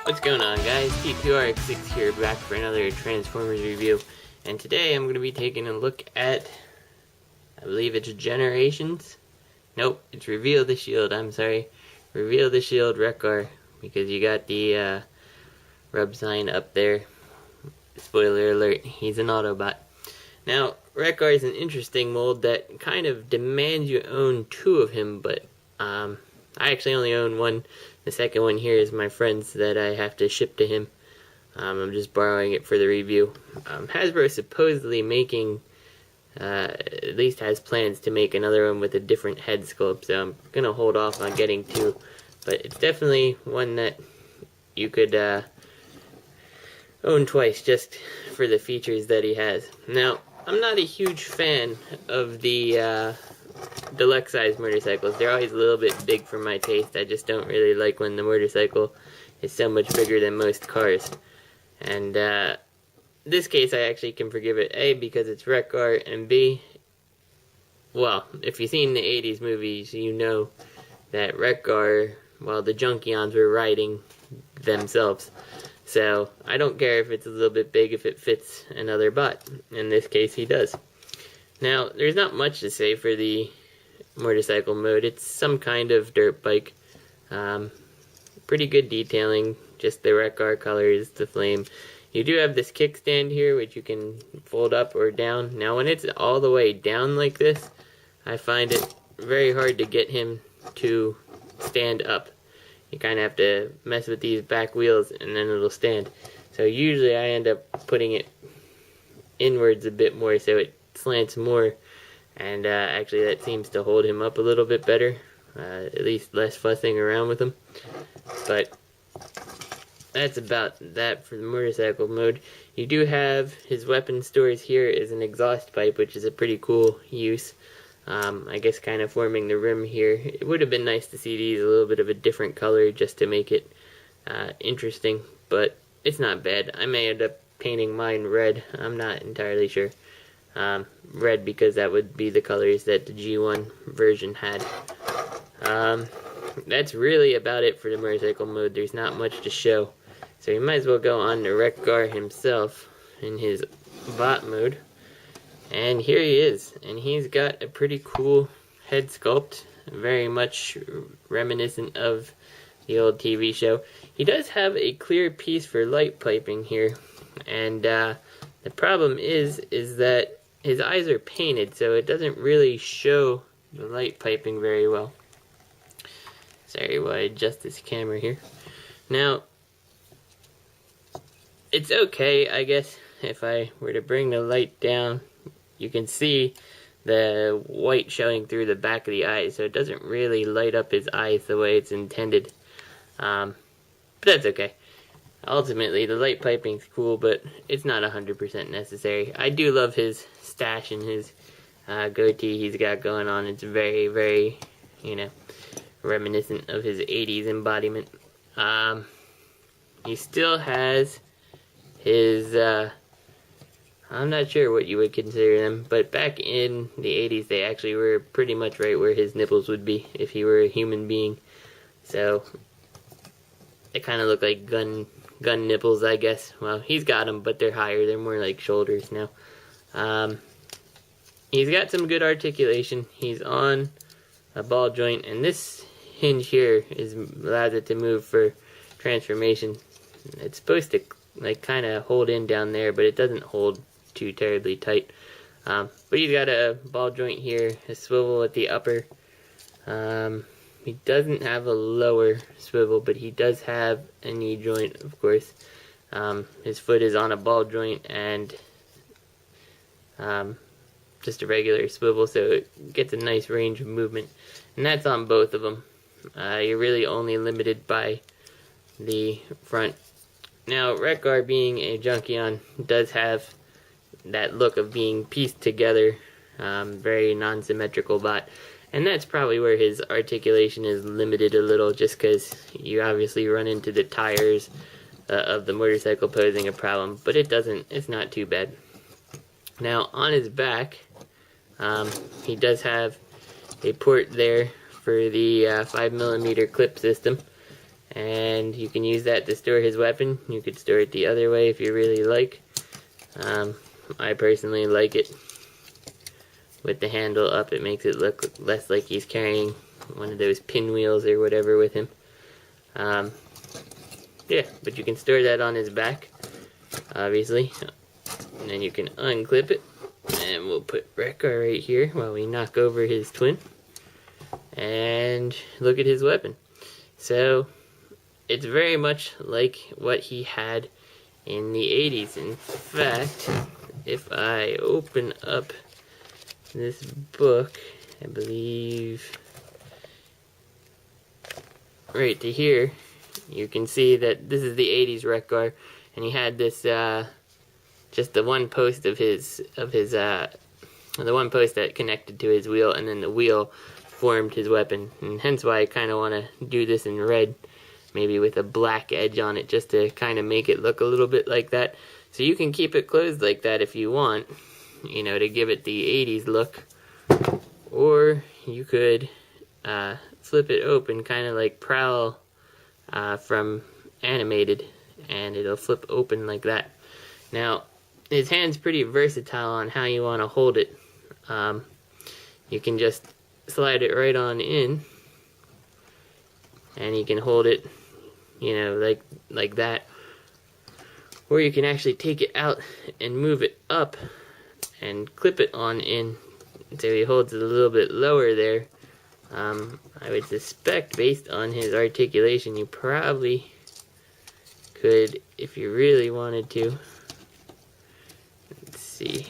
What's going on, guys? T2RX6 here, back for another Transformers review. And today I'm going to be taking a look at, I believe it's Generations? Nope, it's Reveal the Shield, I'm sorry. Reveal the Shield Wreck-Gar, because you got the rub sign up there. Spoiler alert, he's an Autobot. Now, Wreck-Gar is an interesting mold that kind of demands you own two of him, but I actually only own one. The second one here is my friend's that I have to ship to him. I'm just borrowing it for the review. Hasbro is supposedly making, at least has plans to make another one with a different head sculpt, so I'm going to hold off on getting two. But it's definitely one that you could own twice just for the features that he has. Now, I'm not a huge fan of the deluxe size motorcycles. They're always a little bit big for my taste. I just don't really like when the motorcycle is so much bigger than most cars. And this case I actually can forgive it, A, because it's Wreck-Gar, and B, well, if you've seen the 80s movies, you know that Wreck-Gar, well, the Junkions were riding themselves. So I don't care if it's a little bit big if it fits another bot. In this case, he does. Now, there's not much to say for the motorcycle mode. It's some kind of dirt bike. Pretty good detailing, just the Wreck-Gar colors, the flame. You do have this kickstand here, which you can fold up or down. Now, when it's all the way down like this, I find it very hard to get him to stand up. You kind of have to mess with these back wheels and then it'll stand. So usually I end up putting it inwards a bit more so it slants more, and actually that seems to hold him up a little bit better, at least less fussing around with him. But that's about that for the motorcycle mode. You do have his weapon stores here is an exhaust pipe, which is a pretty cool use. I guess kind of forming the rim here. It would have been nice to see these a little bit of a different color just to make it interesting, but it's not bad. I may end up painting mine red. I'm not entirely sure. Red because that would be the colors that the G1 version had. That's really about it for the motorcycle mode. There's not much to show. So you might as well go on to Wreck-Gar himself in his bot mode. And here he is, and he's got a pretty cool head sculpt, very much reminiscent of the old TV show. He does have a clear piece for light piping here, and the problem is that his eyes are painted, so it doesn't really show the light piping very well. Sorry while I adjust this camera here. Now, it's okay, I guess, if I were to bring the light down. You can see the white showing through the back of the eyes, so it doesn't really light up his eyes the way it's intended. But that's okay. Ultimately, the light piping's cool, but it's not 100% necessary. I do love his stash and his goatee he's got going on. It's very, very, reminiscent of his 80s embodiment. He still has his, I'm not sure what you would consider them, but back in the 80s they actually were pretty much right where his nipples would be if he were a human being. So they kind of look like gun nipples, I guess. Well, he's got them, but they're higher. They're more like shoulders now. He's got some good articulation. He's on a ball joint, and this hinge here allows it to move for transformation. It's supposed to kind of hold in down there, but it doesn't hold too terribly tight. But he's got a ball joint here, a swivel at the upper. He doesn't have a lower swivel, but he does have a knee joint, of course. His foot is on a ball joint and just a regular swivel, so it gets a nice range of movement. And that's on both of them. You're really only limited by the front. Now, Wreck-Gar, being a Junkion, does have that look of being pieced together, very non-symmetrical bot. And that's probably where his articulation is limited a little, just because you obviously run into the tires of the motorcycle posing a problem. But it's not too bad. Now, on his back, he does have a port there for the 5mm clip system. and you can use that to store his weapon. You could store it the other way if you really like. I personally like it with the handle up. It makes it look less like he's carrying one of those pinwheels or whatever with him. Yeah, but you can store that on his back, obviously. And then you can unclip it, and we'll put Wreck-Gar right here while we knock over his twin. And look at his weapon. So it's very much like what he had in the 80s. In fact, if I open up this book, I believe right to here, you can see that this is the 80s Wreck-Gar, and he had this just the one post of his the one post that connected to his wheel, and then the wheel formed his weapon, and hence why I kind of want to do this in red, maybe with a black edge on it, just to kind of make it look a little bit like that. So you can keep it closed like that if you want, you know, to give it the 80s look, or you could flip it open, kind of like Prowl from Animated, and it'll flip open like that. Now, his hand's pretty versatile on how you want to hold it. You can just slide it right on in, and you can hold it, you know, like that. Or you can actually take it out and move it up and clip it on in, so he holds it a little bit lower there. I would suspect, based on his articulation, you probably could, if you really wanted to. Let's see.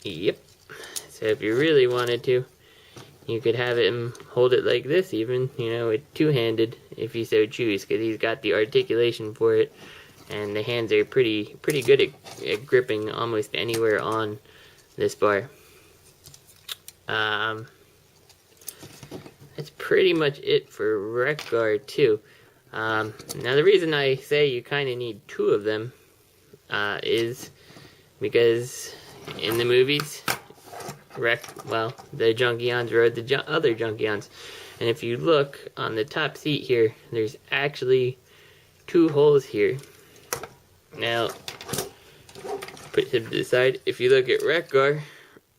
Yep. So if you really wanted to, you could have him hold it like this even, you know, with two-handed, if you so choose, because he's got the articulation for it, and the hands are pretty good at gripping almost anywhere on this bar. That's pretty much it for Wreck-Gar 2. Now the reason I say you kind of need two of them is because in the movies, the Junkions rode the other Junkions. And if you look on the top seat here, there's actually two holes here. Now, put him to the side. If you look at Wreck-Gar,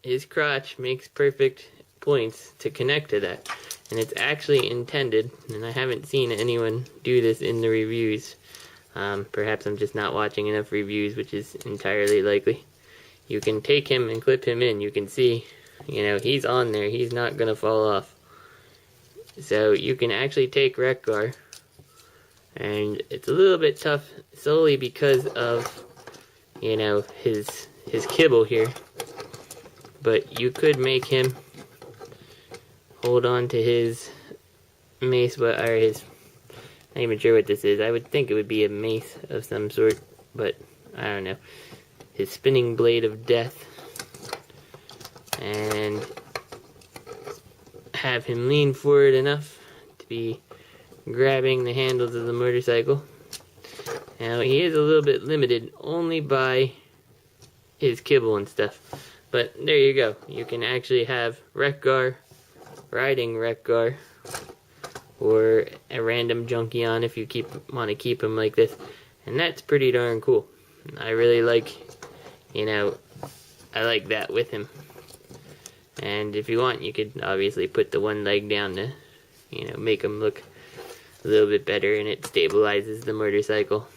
his crotch makes perfect points to connect to that. And it's actually intended, and I haven't seen anyone do this in the reviews. Perhaps I'm just not watching enough reviews, which is entirely likely. You can take him and clip him in. You can see, you know, he's on there. He's not going to fall off. So you can actually take Wreck-Gar, and it's a little bit tough solely because of, you know, his kibble here. But you could make him hold on to his mace, or his, not even sure what this is. I would think it would be a mace of some sort, but I don't know. His spinning blade of death, and have him lean forward enough to be grabbing the handles of the motorcycle. Now he is a little bit limited only by his kibble and stuff, but there you go. You can actually have Wreck-Gar riding Wreck-Gar, or a random Junkion if you want to keep him like this, and that's pretty darn cool. I really like, you know, I like that with him. And if you want, you could obviously put the one leg down to, you know, make him look a little bit better, and it stabilizes the motorcycle.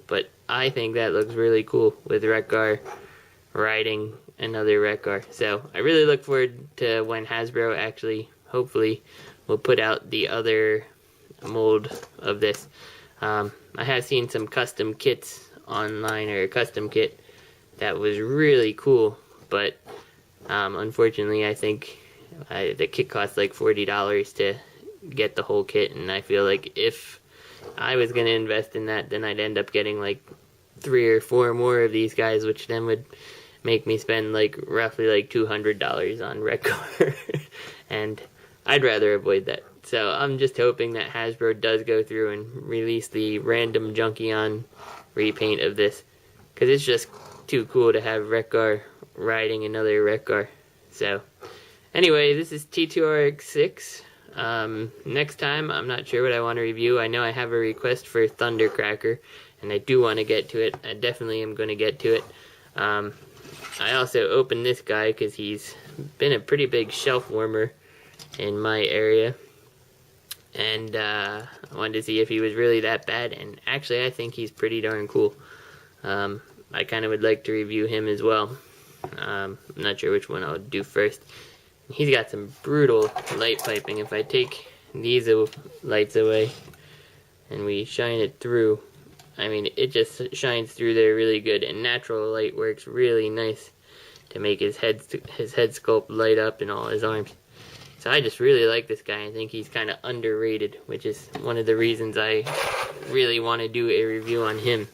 But I think that looks really cool with Wreck-Gar riding another Wreck-Gar. So I really look forward to when Hasbro actually, hopefully, will put out the other mold of this. I have seen some custom kits online, or a custom kit that was really cool, but unfortunately I think the kit costs like $40 to get the whole kit, and I feel like if I was going to invest in that, then I'd end up getting like 3 or 4 more of these guys, which then would make me spend like roughly like $200 on Wreck-Gar. And I'd rather avoid that. So I'm just hoping that Hasbro does go through and release the random Junkion repaint of this, because it's just too cool to have Wreck-Gar riding another Wreck-Gar. So Anyway, this is T2RX6. Next time, I'm not sure what I want to review. I know I have a request for Thundercracker, and I do want to get to it. I definitely am going to get to it. I also opened this guy because he's been a pretty big shelf warmer in my area. And I wanted to see if he was really that bad, and actually I think he's pretty darn cool. I kind of would like to review him as well. I'm not sure which one I'll do first. He's got some brutal light piping. If I take these lights away and we shine it through, I mean, it just shines through there really good, and natural light works really nice to make his head sculpt light up and all his arms. So I just really like this guy. I think he's kind of underrated, which is one of the reasons I really want to do a review on him.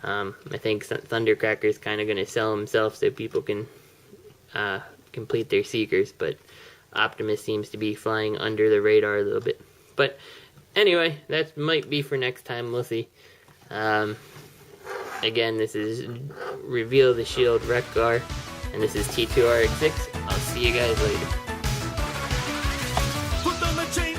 I think Thundercracker is kind of going to sell himself so people can complete their seekers, but Optimus seems to be flying under the radar a little bit. But anyway, that might be for next time. We'll see. Again, this is Reveal the Shield Wreck-Gar, and this is T2RX6. I'll see you guys later. Put on the chain.